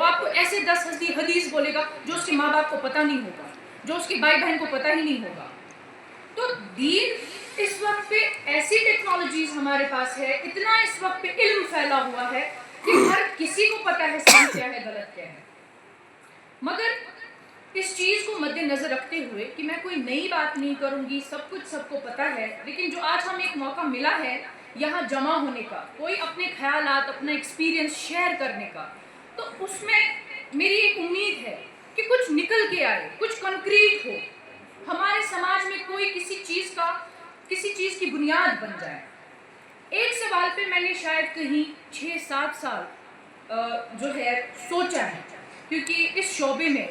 آپ کو ایسے 10 حدیث بولے گا جو اس کے ماں باپ کو پتہ نہیں ہوگا, جو اس کے بھائی بہن کو پتہ ہی نہیں ہوگا. تو دین اس وقت پہ ایسی ٹیکنالوجیز ہمارے پاس ہے, اتنا اس وقت پہ علم پھیلا ہوا ہے کہ ہر کسی کو پتہ ہے صحیح کیا ہے غلط کیا ہے. مگر اس چیز کو مد نظر رکھتے ہوئے کہ میں کوئی نئی بات نہیں کروں گی, سب کچھ سب کو پتہ ہے, لیکن جو آج ہمیں ایک موقع ملا ہے یہاں جمع ہونے کا, کوئی اپنے خیالات, اپنا ایکسپیرینس شیئر کرنے کا, تو اس میں میری ایک امید ہے کہ کچھ نکل کے آئے, کچھ کنکریٹ ہو, ہمارے سماج میں کوئی کسی چیز کی بنیاد بن جائے. ایک سوال پہ میں نے شاید کہیں 6-7 سال جو ہے سوچا ہے, کیونکہ اس شعبے میں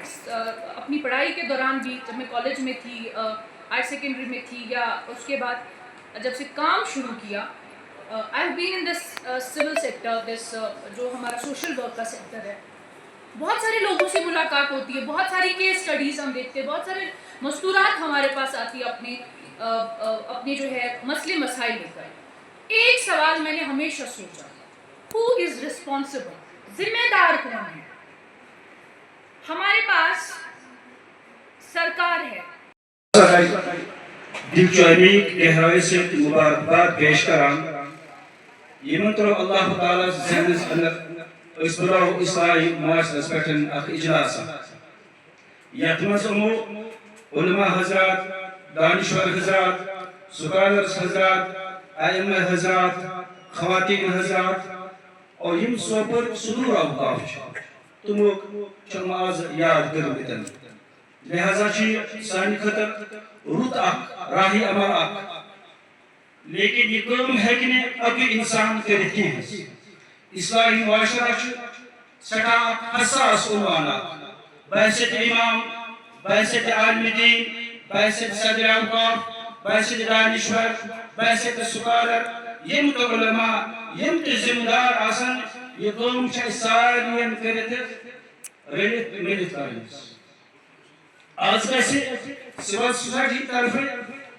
اپنی پڑھائی کے دوران بھی, جب میں کالج میں تھی, ہائر سیکنڈری میں تھی, یا اس کے بعد جب سے کام شروع کیا, I have been in this civil sector, this جو ہمارا سوشل ورک کا سیکٹر ہے. بہت سارے لوگوں سے ملاقات ہوتی ہے, بہت ساری کیس اسٹڈیز ہم دیکھتے ہیں, بہت سارے مستورات ہمارے پاس آتی ہے اپنے جو ہے مسئلے مسائل لے کر. ایک سوال میں نے ہمیشہ سوچا, ہو از ریسپانسبل, ذمہ دار کون ہے؟ ہمارے پاس سرکار ہے. دلچسپی گہرائی سے مبارکباد پیش کران یمن طرف اللہ تعالیٰ ذہنس اندر اس بلو اصلاحی معاشرس پہ اخ اجلاس یتھ مز یمو علماء حضرات, دانشور حضرات, سکالرز حضرات, ائمہ حضرات, خواتین حضرات اور یم سوپر صدور اوقاف تمو آز یاد کرمتن. لہذا سان خطر رت اخ راہ عمل اخ, لیکن یہ کام ہیکہ اکہ انسان کرت کی. اصلاحی معاشرہ سٹھا حساس عنوان بحثیت امام, بحثیت عالم دین, بحثیت صدر اوقاف, بحثیت دانشور, بحثیت سکالر, یم تو علماء, یم تو ذمہ دار آسن, یہ کام سارین کرت رلت ملت کرنس. آج گژھِ سول سوسائٹی طرف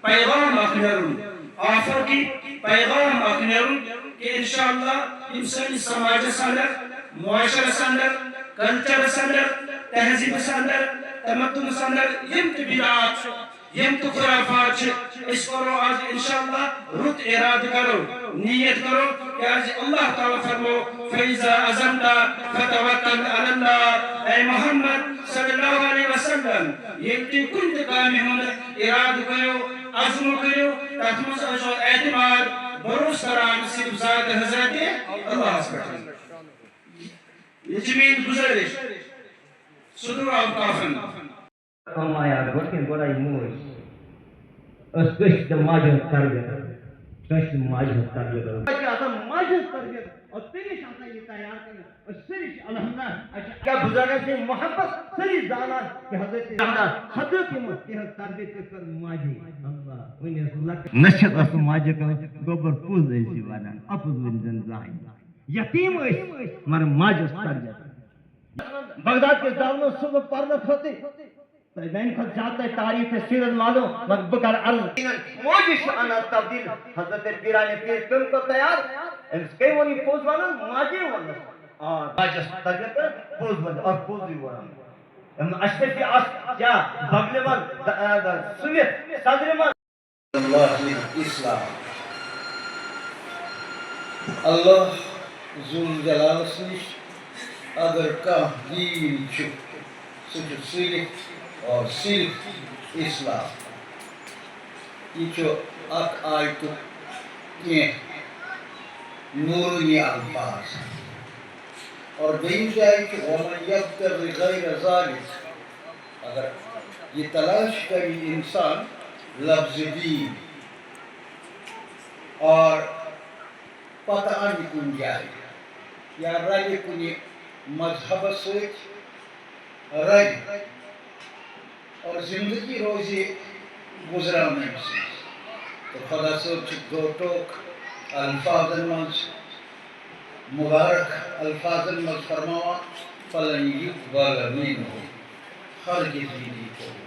پیغام اخ نیرُن, آفر کی پیغام اخ نیرُن کہ انشاءاللہ یم سٲنِس سماجس اندر, معاشرس اندر, کلچرس اندر, تہذیبس اندر, تمدنس اندر یم تہ بدعات, یم تہ خرافات اس کرو آج انشاءاللہ رت ارادہ کرو, نیت کرو کہ آج اللہ تعالیٰ فرمو فَإِذَا عَزَمْتَ فَتَوَكَّلْ عَلَى اللَّهِ, اے محمد صلی اللہ علیہ وسلم یہ تھی کن کامی ہند اراد کرو, عزم کرو, تک مز ازو اعتماد بروس کران صرف ذات حضرت اللہ پر. یہ میری گزارش صدور اوقافن فرمایا گوٹن گوڑائی موج اس کش ماجن تربیت, کش ماجن تربیت کیا تھا ماجن تربیت, اور تیش آتا یہ تیار کرنا, اور سرش الحمدہ کیا بزرگا سے محبت سری زانا کہ حضرت محمد تربیت کر ماجی اللہ انہیں اللہ نشد اس ماجی کا گوبر پوز ایسی وانان اپوز ونزن زائن یتیم ایسی مر ماجس تربیت. بغداد کے داروں صبح پڑھنا کھتے میں خود جاتا ہے تاریخ سیرت معلوم مگر بکر عرض موجش انا تبدیل حضرت پیران پیر تم کو تیار اس کے ونی پوز والا ماجی والا اور ماجس تربیت پوز والا اور پوز بھی والا اشرفی آس کیا بغلوان سویت صدرمان اللہ اسلام اللہ ذو جلال نش اگر کانٛہہ دین چھُ سُہ چھُ صرف اور صرف اسلام. یہ چھُ اکھ آیتُک کینٛہہ نوٗرٲنی الفاظ, اور دوٚیِم جایہِ چھُ وَمَن یَبتغِ غَیْرَ ذَلِکَ, اگر یہ تلاش کرِ انسان لفظ دین اور پتہ اَنہِ کُنہِ جایہِ یا رلہِ کُنہِ مذہبس سۭتۍ رلہِ اور زندگی روزِ گزران أمۍ سٕنٛز, تو خدا صٲب چھُ دو ٹوک الفاظن منٛز, مبارک الفاظن منٛز فرماوان فَلَنْ يُقْبَلَ مِنْهُ ہرگز یہِ نی قبوٗل.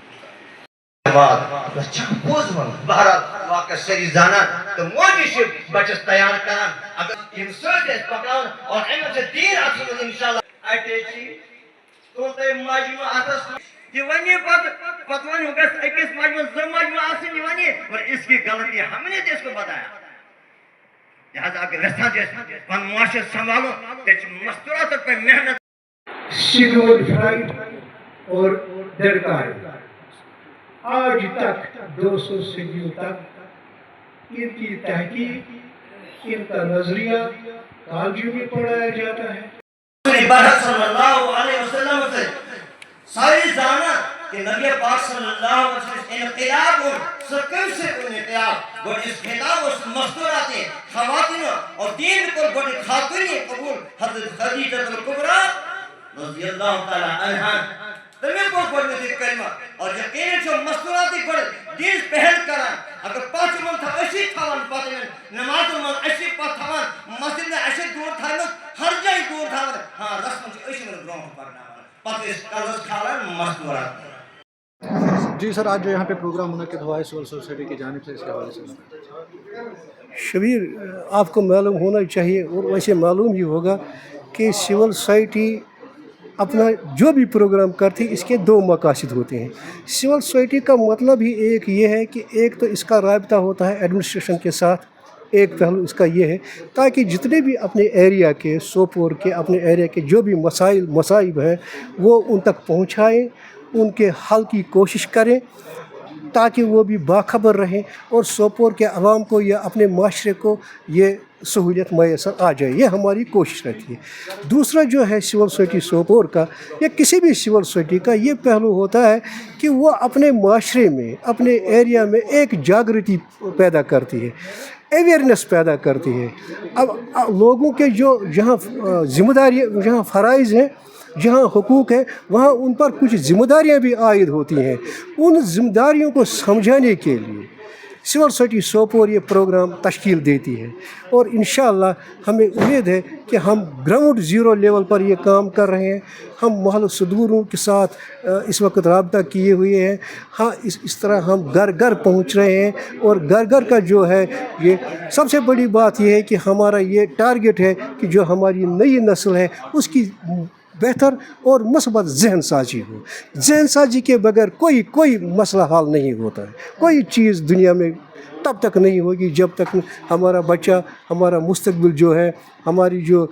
پوز ون بہرحال واقع سری زانان تو موجی سے بچس تیار کران اگر انسان پکان اور ایم سے دین اصل انشاءاللہ اٹیچی تُلتے مجمع اتس یہ ونی پت ونو گھس اکس مجمع زٕ مجمع آسن یہ ونی اور اس کی غلطی ہم نے تو اس کو بتایا لہذا اگر یژھان پن معاشر سنبھالو تو مستورات پہ محنت سیگمنڈ فرائڈ اور ڈرکائی آج تک 200 صدیوں تک ان کی تحقیق ان کا نظریہ کالجوں میں پڑھایا جاتا ہے. عبادت صلی اللہ علیہ وسلم سے ساری زانا کہ نبی پاک صلی اللہ علیہ وسلم انقلاب ہو سکم سے انقلاب گوڑ اس خطاب اس مستورات خواتین اور دین پر گوڑ خاتونی قبول حضرت خدیجہ الکبریٰ رضی اللہ تعالی عنہ تمہیں کو گوڑ میں کلمہ اور یقین جو مستوراتی گوڑ دین پہل کران اگر پاچ من تھا اسی تھاوان پاتے ہیں نماز من اسی پاس تھاوان مسجد میں اسی دور تھاوان ہر جائے دور تھاوان ہاں رسم سے اسی من گروہ پڑھنا پتہ اس قرض کھالان مستورات. جی سر آج جو یہاں پہ پروگرام منعقد ہوا ہے سول سوسائٹی کی جانب سے اس کے حوالے سے شبیر آپ کو معلوم ہونا چاہیے اور ویسے معلوم ہی ہوگا کہ سول سوسائٹی اپنا جو بھی پروگرام کرتی اس کے 2 مقاصد ہوتے ہیں. سول سوسائٹی کا مطلب ہی ایک یہ ہے کہ ایک تو اس کا رابطہ ہوتا ہے ایڈمنسٹریشن کے ساتھ، ایک پہلو اس کا یہ ہے تاکہ جتنے بھی اپنے ایریا کے سوپور کے اپنے ایریا کے جو بھی مصائب ہیں وہ ان تک پہنچائیں، ان کے حل کی کوشش کریں تاکہ وہ بھی باخبر رہیں اور سوپور کے عوام کو یا اپنے معاشرے کو یہ سہولیت میسر آ جائے. یہ ہماری کوشش رہتی ہے. دوسرا جو ہے سول سوسائٹی سوپور کا یا کسی بھی سول سوسائٹی کا یہ پہلو ہوتا ہے کہ وہ اپنے معاشرے میں اپنے ایریا میں ایک جاگرتی پیدا کرتی ہے، اویئرنیس پیدا کرتی ہے. اب لوگوں کے جو جہاں ذمہ داری جہاں فرائض ہیں جہاں حقوق ہیں وہاں ان پر کچھ ذمہ داریاں بھی عائد ہوتی ہیں. ان ذمہ داریوں کو سمجھانے کے لیے سول سوسائٹی سوپور یہ پروگرام تشکیل دیتی ہے اور انشاءاللہ ہمیں امید ہے کہ ہم گراؤنڈ زیرو لیول پر یہ کام کر رہے ہیں. ہم محل صدوروں کے ساتھ اس وقت رابطہ کیے ہوئے ہیں. ہاں اس طرح ہم گھر گھر پہنچ رہے ہیں اور گھر گھر کا جو ہے یہ سب سے بڑی بات یہ ہے کہ ہمارا یہ ٹارگٹ ہے کہ جو ہماری نئی نسل ہے اس کی بہتر اور مثبت ذہن سازی ہو. ذہن سازی کے بغیر کوئی مسئلہ حل نہیں ہوتا ہے. کوئی چیز دنیا میں تب تک نہیں ہوگی جب تک ہمارا بچہ ہمارا مستقبل جو ہے ہماری جو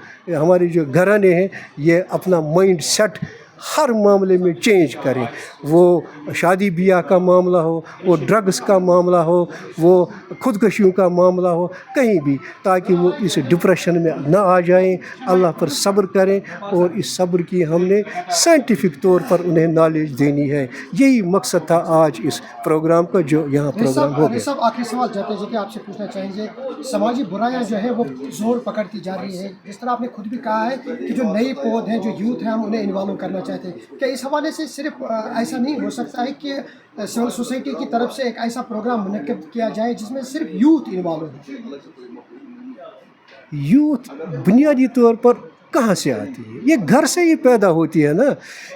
گھرانے ہیں یہ اپنا مائنڈ سیٹ ہر معاملے میں چینج کریں. وہ شادی بیاہ کا معاملہ ہو، وہ ڈرگس کا معاملہ ہو، وہ خودکشیوں کا معاملہ ہو، کہیں بھی، تاکہ وہ اس ڈپریشن میں نہ آ جائیں. اللہ پر صبر کریں اور اس صبر کی ہم نے سائنٹیفک طور پر انہیں نالج دینی ہے. یہی مقصد تھا آج اس پروگرام کا جو یہاں پروگرام ہو گیا. صاحب آخری سوال چاہتے ہیں کہ آپ سے پوچھنا چاہیں گے، سماجی برائیاں جو ہے وہ زور پکڑتی جا رہی ہے، جس طرح آپ نے خود بھی کہا ہے کہ جو نئی پود ہیں جو یوتھ ہیں ہم انہیں انوالو کرنا چاہتے ہیں. کیا اس حوالے سے صرف ایسا نہیں ہو سکتا ہے کہ سول سوسائٹی کی طرف سے ایک ایسا پروگرام منعقد کیا جائے جس میں صرف یوتھ انوالو ہو؟ یوتھ بنیادی طور پر کہاں سے آتی ہے؟ یہ گھر سے ہی پیدا ہوتی ہے نا.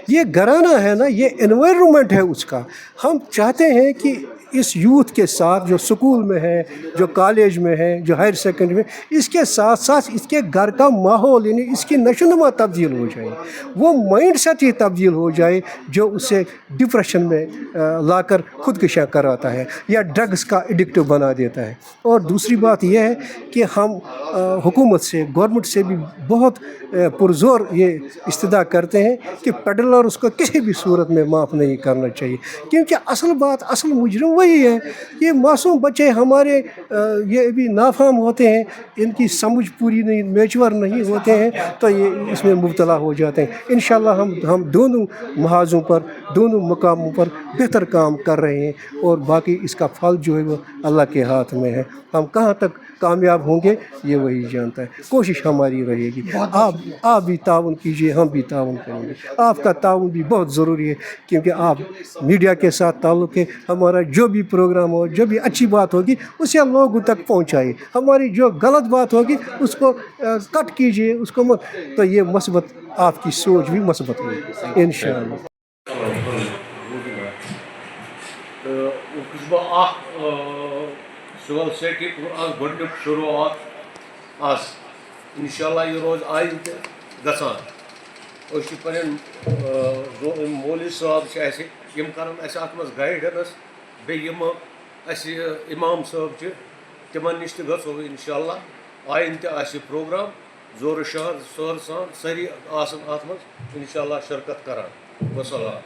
یہ گھرانہ ہے نا، یہ انوائرمنٹ ہے اس کا. ہم چاہتے ہیں کہ اس یوتھ کے ساتھ جو سکول میں ہے، جو کالج میں ہے، جو ہائر سیکنڈری میں، اس کے ساتھ ساتھ اس کے گھر کا ماحول یعنی اس کی نشو نما تبدیل ہو جائے، وہ مائنڈ سیٹ ہی تبدیل ہو جائے جو اسے ڈپریشن میں لا کر خودکشیاں کراتا ہے یا ڈرگس کا ایڈکٹو بنا دیتا ہے. اور دوسری بات یہ ہے کہ ہم حکومت سے، گورنمنٹ سے بھی بہت پرزور یہ استدعا کرتے ہیں کہ پیڈلر اس کو کسی بھی صورت میں معاف نہیں کرنا چاہیے، کیونکہ اصل مجرم وہی ہے. یہ معصوم بچے ہمارے یہ ابھی نافہم ہوتے ہیں، ان کی سمجھ پوری نہیں، میچور نہیں ہوتے ہیں تو یہ اس میں مبتلا ہو جاتے ہیں. انشاءاللہ ہم دونوں محاذوں پر، دونوں مقاموں پر بہتر کام کر رہے ہیں اور باقی اس کا پھل جو ہے وہ اللہ کے ہاتھ میں ہے. ہم کہاں تک کامیاب ہوں گے یہ وہی جانتا ہے. کوشش ہماری رہے گی. آپ بھی تعاون کیجیے، ہم بھی تعاون کریں گے. آپ کا تعاون بھی بہت ضروری ہے کیونکہ آپ میڈیا کے ساتھ تعلق ہے. ہمارا جو بھی پروگرام ہو، جو بھی اچھی بات ہوگی اسے لوگوں تک پہنچائیے. ہماری جو غلط بات ہوگی اس کو کٹ کیجیے، اس کو تو یہ مثبت آپ کی سوچ بھی مثبت ہوگی انشاءاللہ. سول سوسائٹی گۄڈنیُک شروعات انشاءاللہ یہ روز آئندٕ گژھان. أسۍ چھِ پنٕنۍ مولوی صٲب چھِ اَسہِ یِم کَران اَسہِ اَتھ منٛز گایڈنس بیٚیہِ یِم اَسہِ اِمام صٲب چھِ تِمن نِش تہِ گژھو اِنشاء اللہ آیِنٛدٕ تہِ آسہِ یہِ پروگرام زورٕ شہر سان سٲری آسان اَتھ منٛز اِنشاء اللہ شرکت کران وسلام